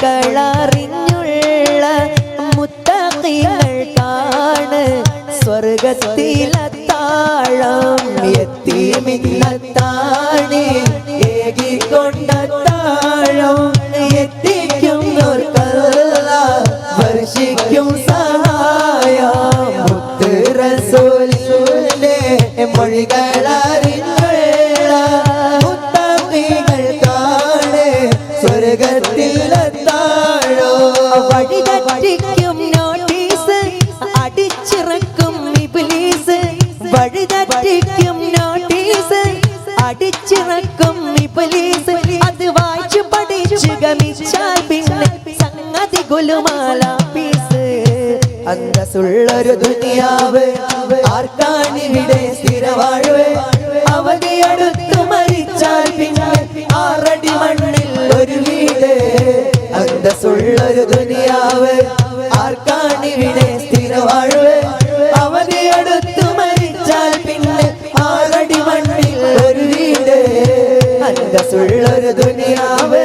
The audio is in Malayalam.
മൊഴികളറിഞ്ഞുള്ള മുത്തഖീങ്ങൾക്കാണ് സ്വർഗത്തിലെത്താഴം യതീമിന്നത്താണി ഏകിക്കൊണ്ടത്താഴം എത്തിക്കുന്നോർക്കല്ല വർഷിക്കും സഹായം മുത്ത് റസൂലിന്റെ മൊഴികളറിഞ്ഞുള്ള മുത്തഖീങ്ങൾക്കാണ് സ്വർഗത്തിലെത്താഴം വഴിതെറ്റിക്കും നോട്ടീസ് അടിച്ചിറക്കും ഇബ്ലീസ് വഴിതെറ്റിക്കും നോട്ടീസ് അടിച്ചിറക്കും ഇബ്ലീസ് അത് വായിച്ചു പഠിച്ചു ഗമിച്ചാൽ പിന്നെ സംഗതി ഗുലുമാല പീസ് അന്തസ്സുള്ളൊരു ദുനിയാവ് ആർക്കാണിവിടെ സ്ഥിരവാഴ്വ് അവധിയടുത്തു മരിച്ചാൽ പിന്നെ 6 അടി മണ്ണിൽ ഒരു വീട് അന്തസ്സുള്ളൊരു ദുനിയാവ് ആർക്കാണിവിടെ സ്ഥിരവാഴ്വ് അവധിയടുത്തു മരിച്ചാൽ പിന്നെ 6 അടി മണ്ണിൽ ഒരു വീട് അന്തസ്സുള്ളൊരു ദുനിയാവ്